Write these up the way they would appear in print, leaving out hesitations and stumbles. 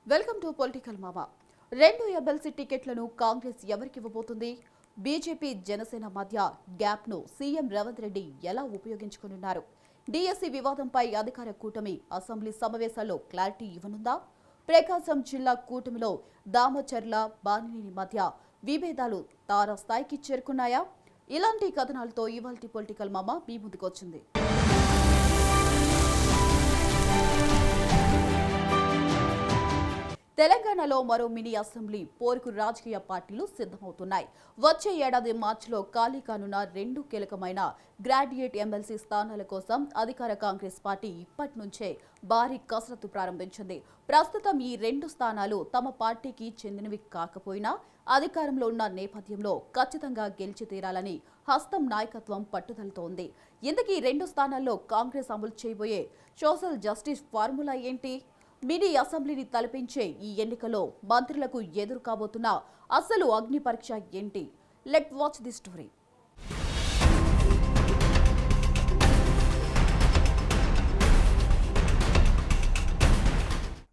Welcome to political మామా. 2 MLC టికెట్లను కాంగ్రెస్ ఎవరికి ఇవ్వబోతుంది? బీజేపీ జనసేన మధ్య గ్యాప్ ను సీఎం రేవంత్ రెడ్డి ఎలా ఉపయోగించుకున్నారు? డిఎస్సి వివాదంపై అధికార కూటమి అసెంబ్లీ సమావేశాల్లో క్లారిటీ ఇవ్వనుందా? ప్రకాశం జిల్లా కూటమిలో దామచర్ల బాలినేని మధ్య విభేదాలు తారాస్థాయికి చేరుకున్నాయా? ఇలాంటి కథనాలతో ఇవాల్టి పొలిటికల్ మామా మీ ముందుకొచ్చింది. తెలంగాణలో మరో మినీ అసెంబ్లీ పోరుకు రాజకీయ పార్టీలు సిద్ధమవుతున్నాయి. వచ్చే ఏడాది మార్చిలో ఖాళీ కానున్న 2 కీలకమైన గ్రాడ్యుయేట్ ఎమ్మెల్సీ స్థానాల కోసం అధికార కాంగ్రెస్ పార్టీ ఇప్పటి నుంచే భారీ కసరత్తు ప్రారంభించింది. ప్రస్తుతం ఈ 2 స్థానాలు తమ పార్టీకి చెందినవి కాకపోయినా అధికారంలో ఉన్న నేపథ్యంలో ఖచ్చితంగా గెలిచి తీరాలని హస్తం నాయకత్వం పట్టుదలతో ఉంది. ఇందుకీ 2 స్థానాల్లో కాంగ్రెస్ అమలు చేయబోయే సోషల్ జస్టిస్ ఫార్ములా ఏంటి? మినీ అసెంబ్లీని తలపించే ఈ ఎన్నికలో మంత్రులకు ఎదురు కాబోతున్న అసలు అగ్ని పరీక్ష ఏంటి? Let watch the story.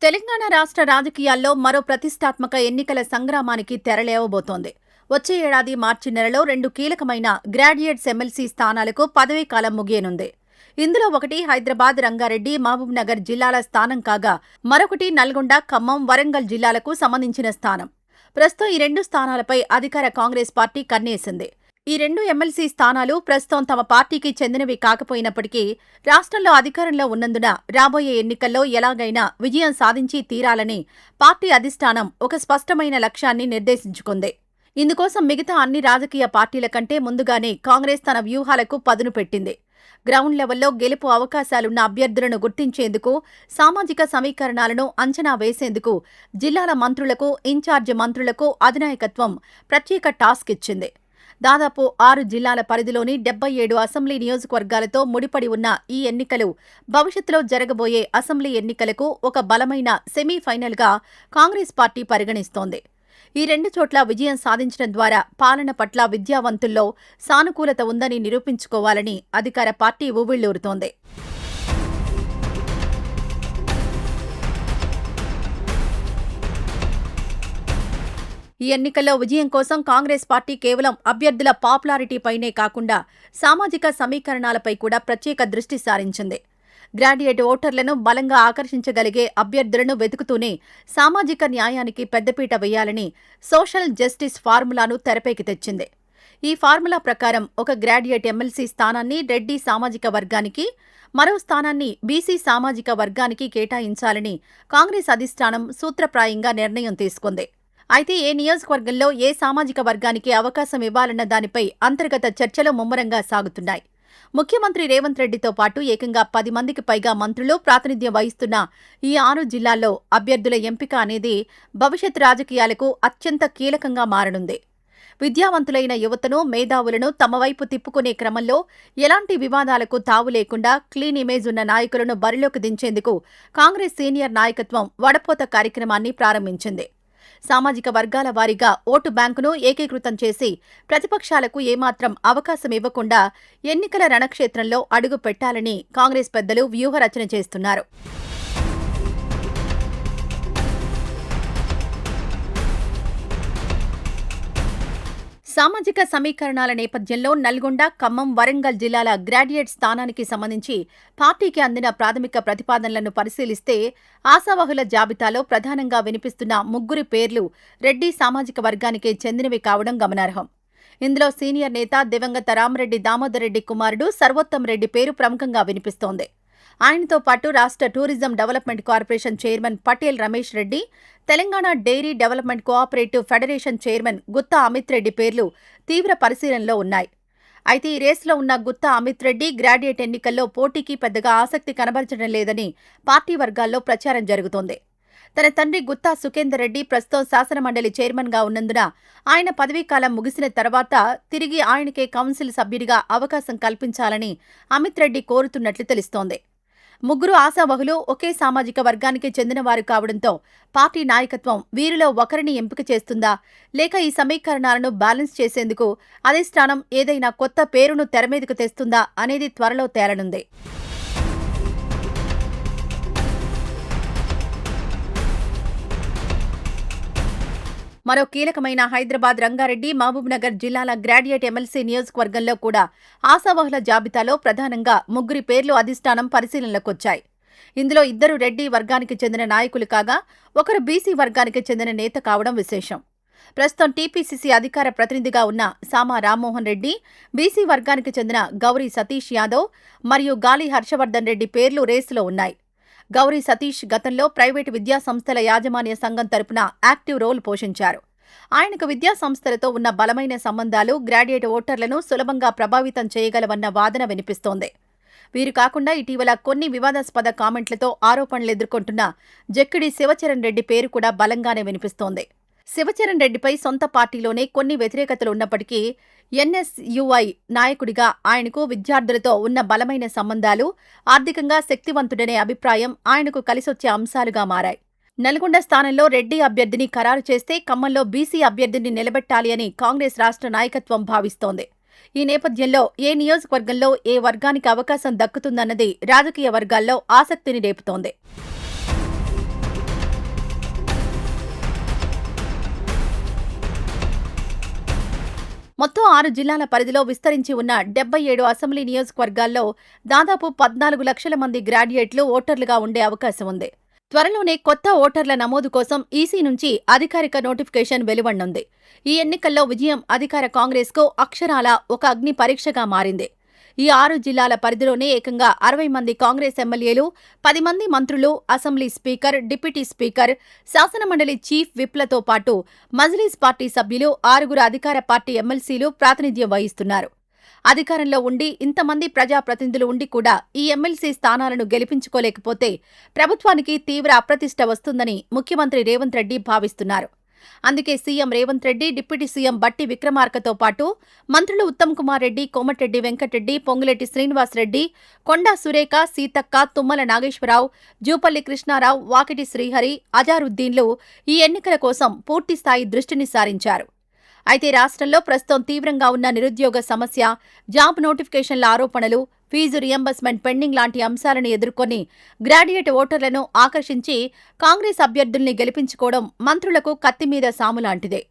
Telangana రాష్ట్ర రాజకీయాల్లో మరో ప్రతిష్టాత్మక ఎన్నికల సంగ్రామానికి తెరలేవబోతోంది. వచ్చే ఏడాది మార్చి నెలలో 2 కీలకమైన గ్రాడ్యుయేట్స్ ఎమ్మెల్సీ స్థానాలకు పదవీకాలం ముగియనుంది. ఇందులో ఒకటి హైదరాబాద్, రంగారెడ్డి, మహబూబ్ నగర్ జిల్లాల స్థానం కాగా మరొకటి నల్గొండ, ఖమ్మం, వరంగల్ జిల్లాలకు సంబంధించిన స్థానం. ప్రస్తుతం ఈ 2 స్థానాలపై అధికార కాంగ్రెస్ పార్టీ కన్నేసింది. ఈ 2 ఎమ్మెల్సీ స్థానాలు ప్రస్తుతం తమ పార్టీకి చెందినవి కాకపోయినప్పటికీ రాష్ట్రంలో అధికారంలో ఉన్నందున రాబోయే ఎన్నికల్లో ఎలాగైనా విజయం సాధించి తీరాలని పార్టీ అధిష్టానం ఒక స్పష్టమైన లక్ష్యాన్ని నిర్దేశించుకుంది. ఇందుకోసం మిగతా అన్ని రాజకీయ పార్టీల కంటే ముందుగానే కాంగ్రెస్ తన వ్యూహాలకు పదును పెట్టింది. గ్రౌండ్ లెవెల్లో గెలుపు అవకాశాలున్న అభ్యర్థులను గుర్తించేందుకు, సామాజిక సమీకరణాలను అంచనా వేసేందుకు జిల్లాల మంత్రులకు, ఇన్ఛార్జి మంత్రులకు అధినాయకత్వం ప్రత్యేక టాస్క్ ఇచ్చింది. దాదాపు 6 జిల్లాల పరిధిలోని 77 అసెంబ్లీ నియోజకవర్గాలతో ముడిపడి ఉన్న ఈ ఎన్నికలు భవిష్యత్తులో జరగబోయే అసెంబ్లీ ఎన్నికలకు ఒక బలమైన సెమీఫైనల్గా కాంగ్రెస్ పార్టీ పరిగణిస్తోంది. ఈ 2 చోట్ల విజయం సాధించడం ద్వారా పాలన పట్ల విద్యావంతుల్లో సానుకూలత ఉందని నిరూపించుకోవాలని అధికార పార్టీ ఊవిళ్లూరుతోంది. ఈ ఎన్నికల్లో విజయం కోసం కాంగ్రెస్ పార్టీ కేవలం అభ్యర్థుల పాపులారిటీపైనే కాకుండా సామాజిక సమీకరణాలపై కూడా ప్రత్యేక దృష్టి సారించింది. గ్రాడ్యుయేట్ ఓటర్లను బలంగా ఆకర్షించగలిగే అభ్యర్థులను వెతుకుతూనే సామాజిక న్యాయానికి పెద్దపీట వేయాలని సోషల్ జస్టిస్ ఫార్ములాను తెరపైకి తెచ్చింది. ఈ ఫార్ములా ప్రకారం ఒక గ్రాడ్యుయేట్ ఎమ్మెల్సీ స్థానాన్ని రెడ్డి సామాజిక వర్గానికి, మరో స్థానాన్ని బీసీ సామాజిక వర్గానికి కేటాయించాలని కాంగ్రెస్ అధిష్టానం సూత్రప్రాయంగా నిర్ణయం తీసుకుంది. అయితే ఏ నియోజకవర్గంలో ఏ సామాజిక వర్గానికి అవకాశం ఇవ్వాలన్న దానిపై అంతర్గత చర్చలు ముమ్మరంగా సాగుతున్నాయి. ముఖ్యమంత్రి రేవంత్ రెడ్డితో పాటు ఏకంగా 10 మందికి పైగా మంత్రులు ప్రాతినిధ్యం వహిస్తున్న ఈ 6 జిల్లాల్లో అభ్యర్థుల ఎంపిక అనేది భవిష్యత్ రాజకీయాలకు అత్యంత కీలకంగా మారనుంది. విద్యావంతులైన యువతను, మేధావులను తమ వైపు తిప్పుకునే క్రమంలో ఎలాంటి వివాదాలకు తావు లేకుండా క్లీన్ ఇమేజ్ ఉన్న నాయకులను బరిలోకి దించేందుకు కాంగ్రెస్ సీనియర్ నాయకత్వం వడపోత కార్యక్రమాన్ని ప్రారంభించింది. సామాజిక వర్గాల వారీగా ఓటు బ్యాంకును ఏకీకృతం చేసి ప్రతిపక్షాలకు ఏమాత్రం అవకాశం ఇవ్వకుండా ఎన్నికల రణక్షేత్రంలో అడుగు పెట్టాలని కాంగ్రెస్ పెద్దలు వ్యూహరచన చేస్తున్నారు. సామాజిక సమీకరణాల నేపథ్యంలో నల్గొండ, ఖమ్మం, వరంగల్ జిల్లాల గ్రాడ్యుయేట్ స్థానానికి సంబంధించి పార్టీకి అందిన ప్రాథమిక ప్రతిపాదనలను పరిశీలిస్తే ఆశావహుల జాబితాలో ప్రధానంగా వినిపిస్తున్న 3 పేర్లు రెడ్డి సామాజిక వర్గానికే చెందినవి కావడం గమనార్హం. ఇందులో సీనియర్ నేత దివంగత రామరెడ్డి దామోదర్ రెడ్డి కుమారుడు సర్వోత్తం రెడ్డి పేరు ప్రముఖంగా వినిపిస్తోంది. ఆయనతో పాటు రాష్ట్ర tourism development corporation chairman Patel Ramesh Reddy, Telangana dairy development cooperative federation chairman Gutha Amit Reddy పేర్లు తీవ్ర పరిశీలనలో ఉన్నాయి. అయితే ఈ రేసులో ఉన్న గుత్తా అమిత్ రెడ్డి గ్రాడ్యుయేట్ ఎన్నికల్లో పోటీకి పెద్దగా ఆసక్తి కనబరచడం లేదని పార్టీ వర్గాల్లో ప్రచారం జరుగుతోంది. తన తండ్రి గుత్తా సుఖేందర్ రెడ్డి ప్రస్తుతం శాసనమండలి చైర్మన్గా ఉన్నందున ఆయన పదవీకాలం ముగిసిన తర్వాత తిరిగి ఆయనకే కౌన్సిల్ సభ్యుడిగా అవకాశం కల్పించాలని అమిత్ రెడ్డి కోరుతున్నట్లు తెలుస్తోంది. 3 ఆశావహులు ఒకే సామాజిక వర్గానికి చెందినవారు కావడంతో పార్టీ నాయకత్వం వీరిలో ఒకరిని ఎంపిక చేస్తుందా, లేక ఈ సమీకరణాలను బ్యాలెన్స్ చేసేందుకు అధిష్టానం ఏదైనా కొత్త పేరును తెరమీదకు తెస్తుందా అనేది త్వరలో తేలనుంది. మరో కీలకమైన హైదరాబాద్, రంగారెడ్డి, మహబూబ్నగర్ జిల్లాల గ్రాడ్యుయేట్ ఎమ్మెల్సీ నియోజకవర్గంలో కూడా ఆశావహుల జాబితాలో ప్రధానంగా 3 పేర్లు అధిష్టానం పరిశీలనలోకొచ్చాయి. ఇందులో 2 రెడ్డి వర్గానికి చెందిన నాయకులు కాగా ఒకరు బీసీ వర్గానికి చెందిన నేత కావడం విశేషం. ప్రస్తుతం టీపీసీసీ అధికార ప్రతినిధిగా ఉన్న సామా రామ్మోహన్ రెడ్డి, బీసీ వర్గానికి చెందిన గౌరీ సతీష్ యాదవ్ మరియు గాలి హర్షవర్ధన్ రెడ్డి పేర్లు రేసులో ఉన్నాయి. గౌరీ సతీష్ గతంలో ప్రైవేటు విద్యాసంస్థల యాజమాన్య సంఘం తరపున యాక్టివ్ రోల్ పోషించారు. ఆయనకు విద్యాసంస్థలతో ఉన్న బలమైన సంబంధాలు గ్రాడ్యుయేట్ ఓటర్లను సులభంగా ప్రభావితం చేయగలవన్న వాదన వినిపిస్తోంది. వీరు కాకుండా ఇటీవల కొన్ని వివాదాస్పద కామెంట్లతో ఆరోపణలు ఎదుర్కొంటున్న జక్కిడి శివచరణ్ రెడ్డి పేరు కూడా బలంగానే వినిపిస్తోంది. శివచరణ్ రెడ్డిపై సొంత పార్టీలోనే కొన్ని వ్యతిరేకతలు ఉన్నప్పటికీ ఎన్ఎస్యుఐ నాయకుడిగా ఆయనకు విద్యార్థులతో ఉన్న బలమైన సంబంధాలు, ఆర్థికంగా శక్తివంతుడనే అభిప్రాయం ఆయనకు కలిసొచ్చే అంశాలుగా మారాయి. నల్గొండ స్థానంలో రెడ్డి అభ్యర్థిని ఖరారు చేస్తే ఖమ్మంలో బీసీ అభ్యర్థిని నిలబెట్టాలి అని కాంగ్రెస్ రాష్ట్ర నాయకత్వం భావిస్తోంది. ఈ నేపథ్యంలో ఏ నియోజకవర్గంలో ఏ వర్గానికి అవకాశం దక్కుతుందన్నది రాజకీయ వర్గాల్లో ఆసక్తిని రేపుతోంది. మొత్తం 6 జిల్లాల పరిధిలో విస్తరించి ఉన్న 77 అసెంబ్లీ నియోజకవర్గాల్లో దాదాపు 14 లక్షల మంది గ్రాడ్యుయేట్లు ఓటర్లుగా ఉండే అవకాశం ఉంది. త్వరలోనే కొత్త ఓటర్ల నమోదు కోసం ఈసీ నుంచి అధికారిక నోటిఫికేషన్ వెలువడనుంది. ఈ ఎన్నికల్లో విజయం అధికార కాంగ్రెస్కు అక్షరాల ఒక అగ్ని పరీక్షగా మారింది. ఈ 6 జిల్లాల పరిధిలోనే ఏకంగా 60 మంది కాంగ్రెస్ ఎమ్మెల్యేలు, 10 మంది మంత్రులు, అసెంబ్లీ స్పీకర్, డిప్యూటీ స్పీకర్, శాసనమండలి చీఫ్ విప్లతో పాటు మజ్లిస్ పార్టీ సభ్యులు, 6 అధికార పార్టీ ఎమ్మెల్సీలు ప్రాతినిధ్యం వహిస్తున్నారు. అధికారంలో ఉండి ఇంతమంది ప్రజాప్రతినిధులు ఉండి కూడా ఈ ఎమ్మెల్సీ స్థానాలను గెలిపించుకోలేకపోతే ప్రభుత్వానికి తీవ్ర అప్రతిష్ట వస్తుందని ముఖ్యమంత్రి రేవంత్ రెడ్డి భావిస్తున్నారు. అందుకే CM Revanth Reddy, deputy CM బట్టి విక్రమార్కతో పాటు మంత్రులు ఉత్తమ్ కుమార్ రెడ్డి, కోమటిరెడ్డి వెంకటరెడ్డి, పొంగులేటి శ్రీనివాసరెడ్డి, కొండా సురేఖ, సీతక్క, తుమ్మల నాగేశ్వరరావు, జూపల్లి కృష్ణారావు, వాకిటి శ్రీహరి, అజారుద్దీన్లు ఈ ఎన్నికల కోసం పూర్తిస్థాయి దృష్టిని సారించారు. అయితే రాష్ట్రంలో ప్రస్తుతం తీవ్రంగా ఉన్న నిరుద్యోగ సమస్య, జాబ్ నోటిఫికేషన్ల ఆరోపణలు, ఫీజు రియంబర్స్మెంట్ పెండింగ్ లాంటి అంశాలను ఎదుర్కొని గ్రాడ్యుయేట్ ఓటర్లను ఆకర్షించి కాంగ్రెస్ అభ్యర్థుల్ని గెలిపించుకోవడం మంత్రులకు కత్తిమీద సాము లాంటిదే.